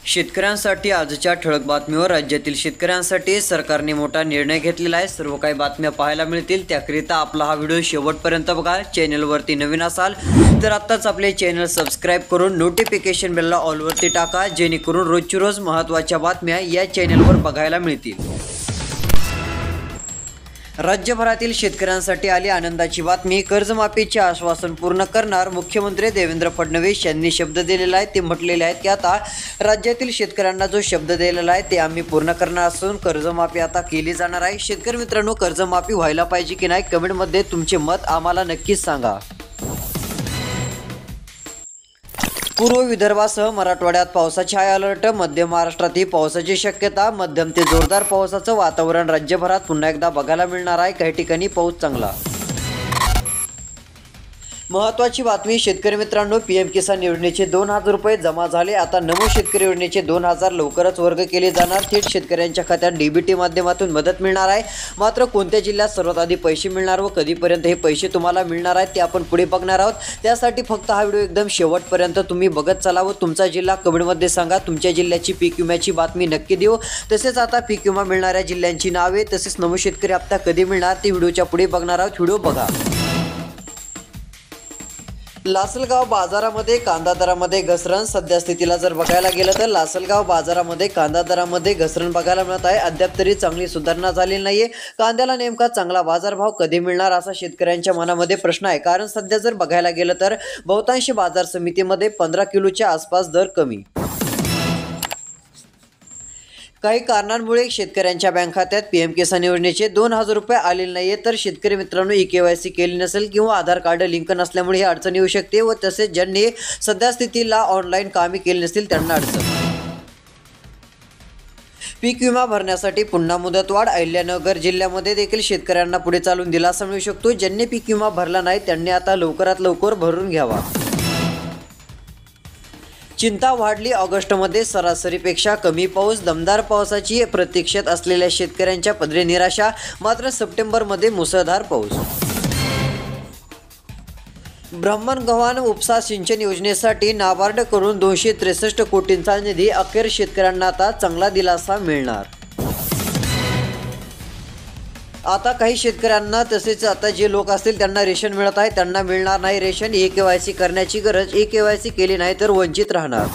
शेतकऱ्यांसाठी आजच्या ठळक बातमीवर राज्यातील शेतकऱ्यांसाठी सरकारने मोठा निर्णय घेतलेला आहे। सर्व काही बातम्या पाहायला मिळतील, त्याकरिता आपला हा व्हिडिओ शेवटपर्यंत बघा। चॅनलवरती नवीन असाल तर आत्ताच आपले चॅनल सबस्क्राइब करून नोटिफिकेशन बेलला ऑलवरती टाका, जेणेकरून रोजची रोज महत्त्वाच्या बातम्या या चॅनलवर बघायला मिळतील। राज्यभरातील शेतकऱ्यांसाठी आली आनंदाची बातमी। कर्जमाफीचे आश्वासन पूर्ण करणार मुख्यमंत्री देवेंद्र फडणवीस यांनी शब्द दिलेला आहे। ते म्हटलेले आहेत की आता राज्यातील शेतकऱ्यांना जो शब्द दिलेला आहे ते आम्ही पूर्ण करणार असून कर्जमाफी आता केली जाणार आहे। शेतकरी मित्रांनो, कर्जमाफी व्हायला पाहिजे की नाही कमेंटमध्ये तुमचे मत आम्हाला नक्कीच सांगा। पूर्व विदर्भासह मराठवाड्यात पावसाची हाय अलर्ट। मध्य महाराष्ट्रातही पावसाची शक्यता। मध्यम ते जोरदार पावसाचं वातावरण राज्यभरात पुन्हा एकदा बघायला मिळणार आहे। काही ठिकाणी पाऊस चांगला। महत्त्वाची बातमी शेतकरी मित्रांनो, पीएम किसान योजनेचे 2000 रुपये जमा झाले। आता नमो शेतकरी योजनेचे 2000 लवकरच वर्ग केले जाणार। थेट शेतकऱ्यांच्या खात्यात डीबीटी माध्यमातून मदत मिळणार आहे। मात्र कोणत्या जिल्ह्यात सर्वात आधी पैसे मिळणार व कधीपर्यंत हे पैसे तुम्हाला मिळणार आहेत ते आपण पुढे बघणार आहोत। त्यासाठी फक्त हा व्हिडिओ एकदम शेवटपर्यंत तुम्ही बघत चला व तुमचा जिल्हा कमेंटमध्ये सांगा। तुमच्या जिल्ह्याची पीक विम्याची बातमी नक्की देऊ। तसेच आता पीक विमा मिळणाऱ्या जिल्ह्यांची नावे तसेच नमो शेतकरी हप्ता कधी मिळणार ते व्हिडिओच्या पुढे बघणार आहोत। व्हिडिओ बघा। लासलगाव बाजारामध्ये कांदा दरामध्ये घसरण। सध्या स्थितीला जर बघायला गेलं तर लासलगाव बाजारामध्ये कांदा दरामध्ये घसरण बघायला मिळत आहे। अद्याप तरी चांगली सुधारणा झालेली नाहीये। कांद्याला नेमका चांगला बाजारभाव कधी मिळणार असा शेतकऱ्यांच्या मनामध्ये प्रश्न आहे। कारण सध्या जर बघायला गेलं तर बहुतांश बाजार समितीमध्ये 15 किलोच्या आसपास दर कमी। काही कारणांमुळे शेतकऱ्यांच्या बँक खात्यात पीएम किसान योजनेचे 2000 रुपये आलेले नाहीये। तर शेतकरी मित्रांनो, ई-केवायसी केली नसेल किंवा आधार कार्ड लिंक नसल्यामुळे ही अडचण येऊ शकते व तसेच ज्यांनी सध्या स्थितीला ऑनलाईन कामे केली नसतील त्यांना अडचण। पीक विमा भरण्यासाठी पुन्हा मुदतवाढ। अहिल्यानगर जिल्ह्यामध्ये देखील शेतकऱ्यांना पुढे चालून दिलासा मिळू शकतो। ज्यांनी पीक विमा भरला नाही त्यांनी आता लवकरात लवकर भरून घ्यावा। चिंता वाढली। ऑगस्टमध्ये सरासरीपेक्षा कमी पाऊस। दमदार पावसाची प्रतीक्षेत असलेल्या शेतकऱ्यांच्या पदरी निराशा। मात्र सप्टेंबरमध्ये मुसळधार पाऊस। ब्राह्मणगव्हाण उपसा सिंचन योजनेसाठी नाबार्डकडून 263 कोटींचा निधी। अखेर शेतकऱ्यांना आता चांगला दिलासा मिळणार। आता काही शेतकऱ्यांना तसेच आता जे लोक असतील त्यांना रेशन मिळत आहे, त्यांना मिळणार नाही रेशन। ई-केवायसी करण्याची गरज। ई-केवायसी केली नाही तर वंचित राहणार।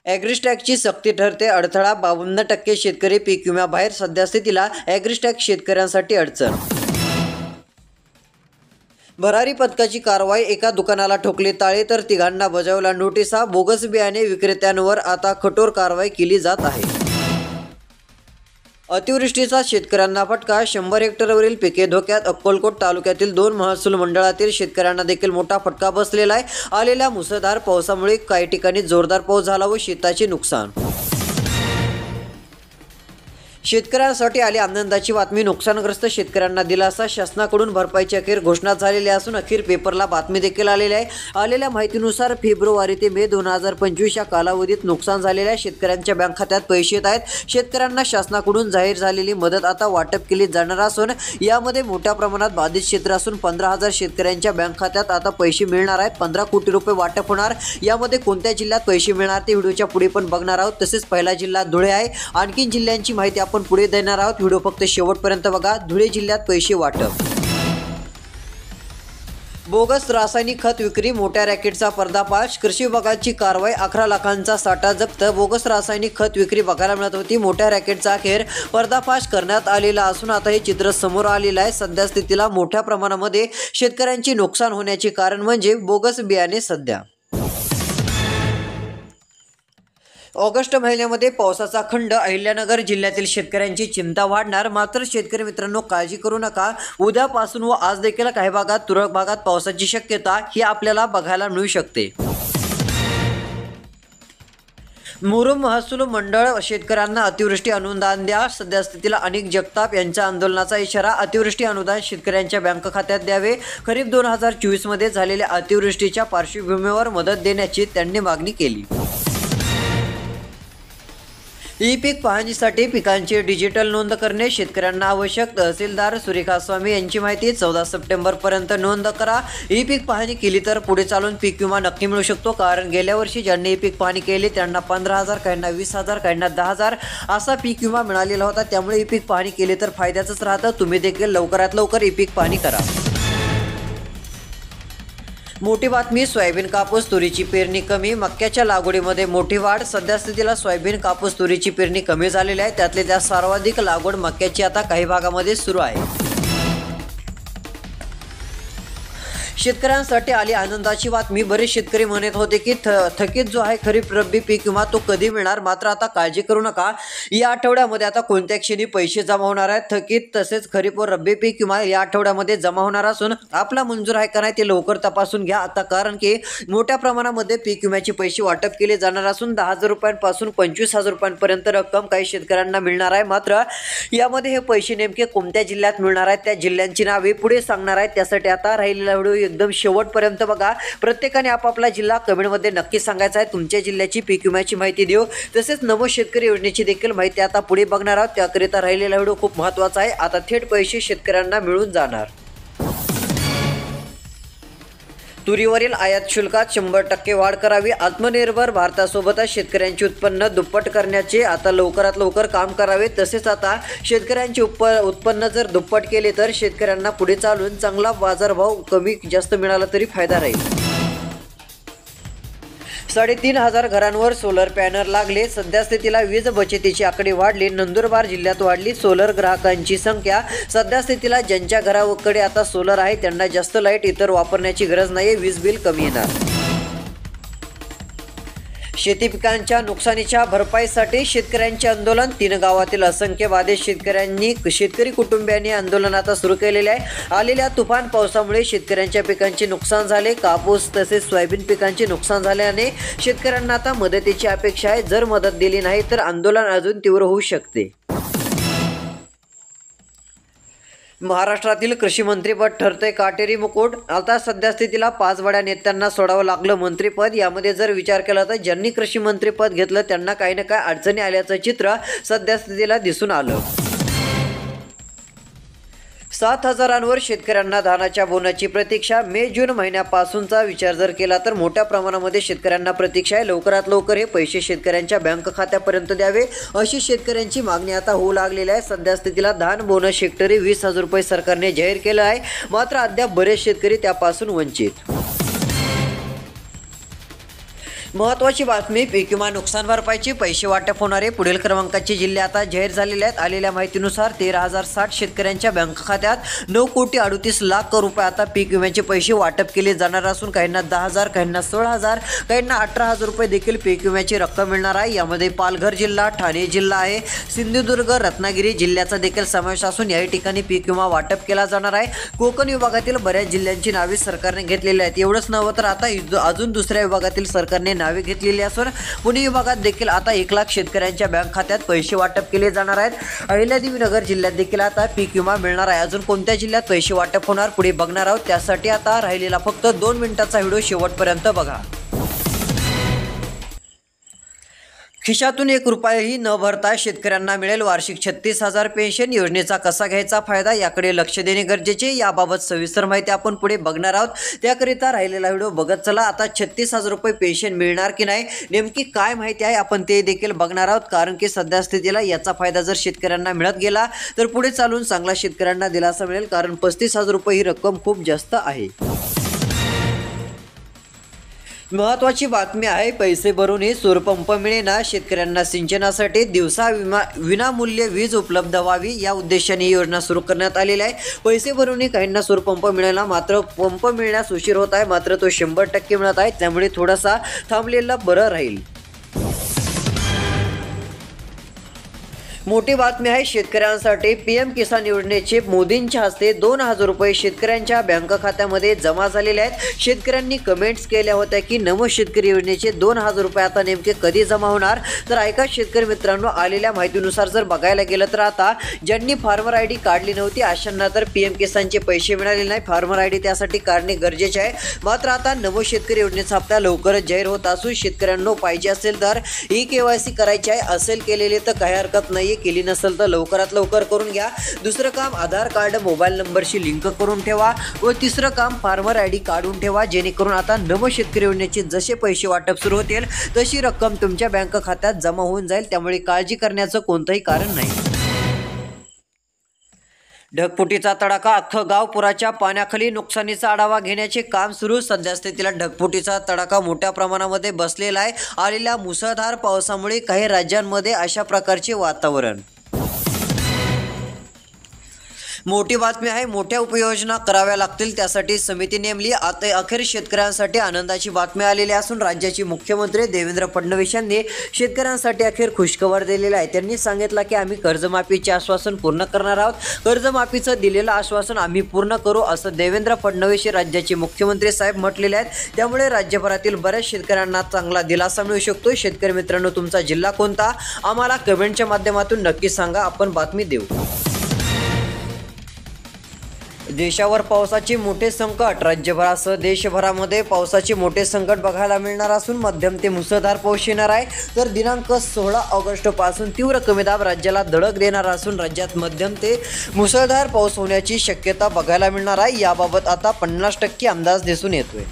ॲग्रिस्टॅकची सक्ती ठरते अडथळा। 52% शेतकरी पीक विम्याबाहेर। सध्या स्थितीला ॲग्रिस्टॅक शेतकऱ्यांसाठी अडचण। भरारी पथकाची कारवाई। एका दुकानाला ठोकले ताळे तर तिघांना बजावला नोटिसा। बोगस बियाणे विक्रेत्यांवर आता कठोर कारवाई केली जात आहे। अतिवृष्टीचा शेतकऱ्यांना फटका। 100 हेक्टरवरील पिके धोक्यात। अक्कलकोट तालुक्यातील 2 महसूल मंडळातील शेतकऱ्यांना देखील मोठा फटका बसलेला आहे। आलेल्या मुसळधार पावसामुळे काही ठिकाणी जोरदार पाऊस झाला व शेताचे नुकसान। शेतकऱ्यांसाठी आली आनंदाची बातमी। नुकसानग्रस्त शेतकऱ्यांना दिलासा। शासनाकडून भरपाईची अखेर घोषणा झालेली असून अखेर पेपरला बातमी देखील आलेली आहे। आलेल्या माहितीनुसार फेब्रुवारी ते मे 2025 या कालावधीत नुकसान झालेल्या शेतकऱ्यांच्या बँक खात्यात पैसे येत आहेत। शेतकऱ्यांना शासनाकडून जाहीर झालेली मदत आता वाटप केली जाणार असून यामध्ये मोठ्या प्रमाणात बाधित क्षेत्र असून 15,000 शेतकऱ्यांच्या बँक खात्यात आता पैसे मिळणार आहेत। 15 कोटी रुपये वाटप होणार। यामध्ये कोणत्या जिल्ह्यात पैसे मिळणार ते व्हिडिओच्या पुढे पण बघणार आहोत। तसेच पहिला जिल्हा धुळे आहे। आणखी जिल्ह्यांची माहिती आपण पुढे देणार आहोत। व्हिडिओ फक्त शेवटपर्यंत बघा। धुळे जिल्ह्यात पैसे वाटप। बोगस रासायनिक खत विक्री। मोठ्या रॅकेटचा पर्दाफाश। कृषी विभागाची कारवाई। 11 लाखांचा साठा जप्त। बोगस रासायनिक खत विक्री बघायला मिळत होती। मोठ्या रॅकेटचा अखेर पर्दाफाश करण्यात आलेला असून आता हे चित्र समोर आलेलं आहे। सध्या स्थितीला मोठ्या प्रमाणामध्ये शेतकऱ्यांचे नुकसान होण्याचे कारण म्हणजे बोगस बियाणे। सध्या ऑगस्ट महिन्यामध्ये पावसाचा खंड। अहिल्यानगर जिल्ह्यातील शेतकऱ्यांची चिंता वाढणार। मात्र शेतकरी मित्रांनो, काळजी करू नका। उद्यापासून व आज देखील काही भागात तुरळक भागात पावसाची शक्यता ही आपल्याला बघायला मिळू शकते। मुरुम महसूल मंडळ शेतकऱ्यांना अतिवृष्टी अनुदान द्या। सध्या स्थितीला अनेक जगताप यांच्या आंदोलनाचा इशारा। अतिवृष्टी अनुदान शेतकऱ्यांच्या बँक खात्यात द्यावे। खरीप 2024 मध्ये झालेल्या अतिवृष्टीच्या पार्श्वभूमीवर मदत देण्याची त्यांनी मागणी केली। ई पीक पाहणीसाठी पिकांची डिजिटल नोंद करणे शेतकऱ्यांना आवश्यक. तहसीलदार सुरेखा स्वामी यांची माहिती. 14 सप्टेंबरपर्यंत नोंद करा. ई पीक पाहणी केली तर पुढे चालून पीक विमा नक्की मिळू शकतो. कारण गेल्या वर्षी ज्यांनी ई पीक पाहणी केली त्यांना 15,000, काहींना 20,000, काहींना 10,000 असा पीक विमा मिळालेला होता. त्यामुळे ई पीक पाहणी केली तर फायद्याचंच राहतं. तुम्ही देखील लवकरात लवकर ई पीक पाहणी करा. मोठी बातमी. सोयाबीन, कापूस, तुरीची पेरणी कमी. मक्याच्या लागवडीमध्ये मोठी वाढ. सध्या स्थितीला सोयाबीन, कापूस, तुरीची पेरणी कमी झालेली आहे. त्यात सर्वाधिक लागवड मक्याची आता काही भागामध्ये सुरू आहे. शेतकऱ्यांसाठी आली आनंदाची बातमी. बरेच शेतकरी म्हणत होते की थकीत जो आहे खरीप रब्बी पीक विमा तो कधी मिळणार. मात्र आता काळजी करू नका. या आठवड्यामध्ये आता कोणत्या क्षणी पैसे जमा होणार आहेत. थकीत तसेच खरीप व रब्बी पीक विमा या आठवड्यामध्ये जमा होणार असून आपला मंजूर आहे का नाही ते लवकर तपासून घ्या आता. कारण की मोठ्या प्रमाणामध्ये पीक विम्याचे पैसे वाटप केले जाणार असून 10,000 रुपयांपासून 25,000 रुपयांपर्यंत रक्कम काही शेतकऱ्यांना मिळणार आहे. मात्र यामध्ये हे पैसे नेमके कोणत्या जिल्ह्यात मिळणार आहेत त्या जिल्ह्यांची नावे पुढे सांगणार आहेत. त्यासाठी आता राहिलेला व्हिडिओ एकदम शेवटपर्यंत बघा. प्रत्येकाने आपापला जिल्हा कमेंटमध्ये नक्की सांगायचा आहे. तुमच्या जिल्ह्याची पीक विम्याची माहिती देऊ. तसेच नमो शेतकरी योजनेची देखील माहिती आता पुढे बघणार आहोत. त्याकरिता राहिलेला व्हिडिओ खूप महत्त्वाचा आहे. आता थेट पैसे शेतकऱ्यांना मिळून जाणार. तुरीवरील आयात शुल्कात 100% वाढ करावी. आत्मनिर्भर भारतासोबतच शेतकऱ्यांचे उत्पन्न दुप्पट करण्याचे आता लवकरात लवकर काम करावे. तसेच आता शेतकऱ्यांचे उत्पन्न जर दुप्पट केले तर शेतकऱ्यांना पुढे चालून चांगला बाजारभाव कमी जास्त मिळाला तरी फायदा राहील. 3,500 घरांवर सोलर पॅनल लागले. सध्या स्थितीला वीज बचतीची आकडे वाढली. नंदुरबार जिल्ह्यात वाढली सोलर ग्राहकांची संख्या. सध्या स्थितीला ज्यांच्या घराकडे आता सोलर आहे त्यांना जास्त लाईट इतर वापरण्याची गरज नाही. वीज बिल कमी येणार. शेती पिकांच्या नुकसानीच्या भरपाईसाठी शेतकऱ्यांचे आंदोलन. 3 गावातील असंख्य बाधित शेतकरी कुटुंबियांनी आंदोलन आता सुरू केलेले आहे. आलेल्या तुफान पावसामुळे शेतकऱ्यांच्या पिकांचे नुकसान झाले. कापूस तसेच सोयाबीन पिकांचे नुकसान झाल्याने शेतकऱ्यांना आता मदतीची अपेक्षा आहे. जर मदत दिली नाही तर आंदोलन अजून तीव्र होऊ शकते. महाराष्ट्रातील कृषी मंत्रीपद ठरतंय काटेरी मुकुट. आता सध्या स्थितीला 5 बड्या नेत्यांना सोडावं लागलं मंत्रीपद. यामध्ये जर विचार केला तर ज्यांनी कृषी मंत्रीपद घेतलं त्यांना काही ना काही अडचणी आल्याचं चित्र सध्या स्थितीला दिसून आलं. 7,000 शेतकऱ्यांना धानाच्या बोनाची प्रतीक्षा. मे-जून महिन्यापासूनचा विचार जर केला तर मोठ्या प्रमाणामध्ये शेतकऱ्यांना प्रतीक्षा आहे. लवकरात लवकर हे पैसे शेतकऱ्यांच्या बँक खात्यापर्यंत द्यावे अशी शेतकऱ्यांची मागणी आता होऊ लागलेली आहे. सध्या स्थितीला धान बोनस हेक्टरी 20,000 रुपये सरकारने जाहीर केलं आहे. मात्र अद्याप बरेच शेतकरी त्यापासून वंचित. महत्त्वाची बातमी. पीक विमा नुकसान भरपाईचे पैसे वाटप होणारे पुढील क्रमांकाचे जिल्हे आता जाहीर झालेले आहेत. आलेल्या माहितीनुसार 13,060 शेतकऱ्यांच्या बँक खात्यात 9,38,00,000 रुपये आता पीक विम्याचे पैसे वाटप केले जाणार असून काहींना 10,000, काहींना 16,000, काहींना 18,000 रुपये देखील पीक विम्याची रक्कम मिळणार आहे. यामध्ये पालघर जिल्हा, ठाणे जिल्हा आहे, सिंधुदुर्ग, रत्नागिरी जिल्ह्याचा देखील समावेश असून याही ठिकाणी पीक विमा वाटप केला जाणार आहे. कोकण विभागातील बऱ्याच जिल्ह्यांची नावे सरकारने घेतलेली आहेत. एवढंच नव्हे तर आता अजून दुसऱ्या विभागातील सरकारने नावे घेतलेली असून पुणे विभागात देखील आता 1,00,000 शेतकऱ्यांच्या बँक खात्यात पैसे वाटप केले जाणार आहेत. अहिल्यादेवीनगर जिल्ह्यात देखील आता पीक विमा मिळणार आहे. अजून कोणत्या जिल्ह्यात पैसे वाटप होणार पुढे बघणार आहोत. त्यासाठी आता राहिलेला फक्त 2 मिनिटाचा व्हिडिओ शेवटपर्यंत बघा. खिशातून 1 रुपयाही न भरता शेतकऱ्यांना मिळेल वार्षिक 36,000 पेन्शन. योजनेचा कसा घ्यायचा फायदा याकडे लक्ष देणे गरजेचे. याबाबत सविस्तर माहिती आपण पुढे बघणार आहोत. त्याकरिता राहिलेला व्हिडिओ बघत चला. आता 36,000 रुपये पेन्शन मिळणार की नाही नेमकी काय माहिती आहे आपण ते देखील बघणार आहोत. कारण की सध्या स्थितीला याचा फायदा जर शेतकऱ्यांना मिळत गेला तर पुढे चालून चांगला शेतकऱ्यांना दिलासा मिळेल. कारण 35,000 रुपये ही रक्कम खूप जास्त आहे. महत्त्वाची बातमी आहे. पैसे भरूनही सौरपंप मिळेना. शेतकऱ्यांना सिंचनासाठी दिवसा विनामूल्य वीज उपलब्ध व्हावी या उद्देशाने ही योजना सुरू करण्यात आलेली आहे. पैसे भरूनही काहींना सौरपंप मिळेना. मात्र पंप मिळण्यास उशीर होत आहे. मात्र तो 100% मिळत आहे. त्यामुळे थोडासा थांबलेला बरं राहील. मोठी बातमी आहे शेतकऱ्यांसाठी. पीएम किसान योजनेचे मोदींच्या हस्ते 2,000 रुपये शेतकऱ्यांच्या बँक खात्यामध्ये जमा झालेले आहेत. शेतकऱ्यांनी कमेंट्स केल्या होत्या की नमो शेतकरी योजनेचे 2,000 रुपये आता नेमके कधी जमा होणार. तर ऐका शेतकरी मित्रांनो, आलेल्या माहितीनुसार जर बघायला गेलं तर आता ज्यांनी फार्मर आय डी काढली नव्हती अशांना तर पीएम किसानचे पैसे मिळाले नाही. फार्मर आय डी त्यासाठी काढणे गरजेचे आहे. मात्र आता नमो शेतकरी योजनेचा हप्ता लवकरच जाहीर होत असून शेतकऱ्यांना पाहिजे असेल तर KYC करायची आहे. असेल केलेले तर काही हरकत नाही, केली नसेल तर लवकरात लवकर करून घ्या. दुसरं काम आधार कार्ड मोबाईल नंबरशी लिंक करून ठेवा व तिसरं काम फार्मर आय डी काढून ठेवा, जेणेकरून आता नमो शेतकरी योजनेचे जसे पैसे वाटप सुरू होतील तशी रक्कम तुमच्या बँक खात्यात जमा होऊन जाईल. त्यामुळे काळजी करण्याचं कोणतंही कारण नाही. ढगफुटीचा तडाखा, अख्खं गाव पुराच्या पाण्याखाली. नुकसानीचा आढावा घेण्याचे काम सुरू. सध्या स्थितीला ढगफुटीचा तडाखा मोठ्या प्रमाणामध्ये बसलेला आहे. आलेल्या मुसळधार पावसामुळे काही राज्यांमध्ये अशा प्रकारचे वातावरण. मोठी बातमी आहे. मोठ्या उपयोजना कराव्या लागतील त्यासाठी समिती नेमली. आता अखेर शेतकऱ्यांसाठी आनंदाची बातमी आलेली असून राज्याचे मुख्यमंत्री देवेंद्र फडणवीस यांनी शेतकऱ्यांसाठी अखेर खुशखबर दिलेली आहे. त्यांनी सांगितलं की आम्ही कर्जमाफीचे आश्वासन पूर्ण करणार आहोत. कर्जमाफीचं दिलेलं आश्वासन आम्ही पूर्ण करू असं देवेंद्र फडणवीस हे राज्याचे मुख्यमंत्री साहेब म्हटलेले आहेत. त्यामुळे राज्यभरातील बऱ्याच शेतकऱ्यांना चांगला दिलासा मिळू शकतो. शेतकरी मित्रांनो, तुमचा जिल्हा कोणता आम्हाला कमेंटच्या माध्यमातून नक्की सांगा, आपण बातमी देऊ. देशावर पावसाचे मोठे संकट. राज्यभरासह देशभरामध्ये पावसाचे मोठे संकट बघायला मिळणार असून मध्यम ते मुसळधार पाऊस येणार आहे. तर दिनांक 16 ऑगस्टपासून तीव्र कमी दाब राज्याला धडक देणार असून राज्यात मध्यम ते मुसळधार पाऊस होण्याची शक्यता बघायला मिळणार आहे. याबाबत आता 50% अंदाज दिसून येतोय.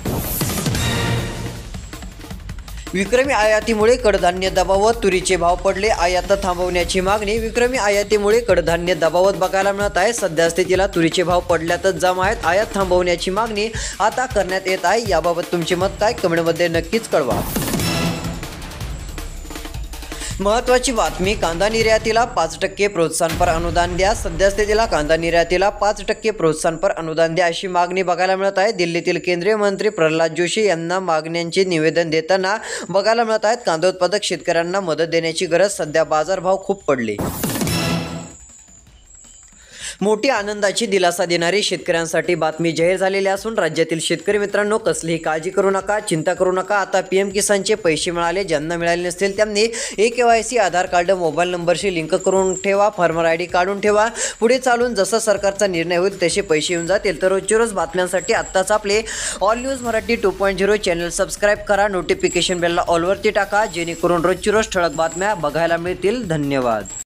विक्रमी आयातीमुळे कडधान्य दबावत, तुरीचे भाव पडले. आयात थांबवण्याची मागणी. विक्रमी आयातीमुळे कडधान्य दबावत बघायला मिळत आहे. सध्या स्थितीला तुरीचे भाव पडल्यातच जम आहेत. आयात थांबवण्याची मागणी आता करण्यात येत आहे. याबाबत तुमचे मत काय, कमेंटमध्ये नक्कीच कळवा. महत्त्वाची बातमी, कांदा निर्यातीला 5% प्रोत्साहनपर अनुदान द्या. सध्या स्थितीला कांदा निर्यातीला 5% प्रोत्साहनपर अनुदान द्या अशी मागणी बघायला मिळत आहे. दिल्लीतील केंद्रीय मंत्री प्रल्हाद जोशी यांना मागण्यांचे निवेदन देताना बघायला मिळत आहेत. कांदा उत्पादक शेतकऱ्यांना मदत देण्याची गरज. सध्या बाजारभाव खूप पडले. मोठी आनंदाची दिलासा देणारी शेतकऱ्यांसाठी बातमी जाहीर झालेली असून राज्यातील शेतकरी मित्रांनो, कसलीही काळजी करू नका, चिंता करू नका. आता पीएम किसानचे पैसे मिळाले. ज्यांना मिळाले नसतील त्यांनी KYC आधार कार्ड मोबाईल नंबरशी लिंक करून ठेवा, फार्मर आय डी काढून ठेवा. पुढे चालून जसा सरकारचा निर्णय होईल तसे पैसे येऊन जातील. तर रोजच्या रोज बातम्यांसाठी आत्ताच आपले all news Marathi 2.0 channel subscribe करा. नोटिफिकेशन बेलला ऑलवरती टाका, जेणेकरून रोजची रोज ठळक बातम्या बघायला मिळतील. धन्यवाद.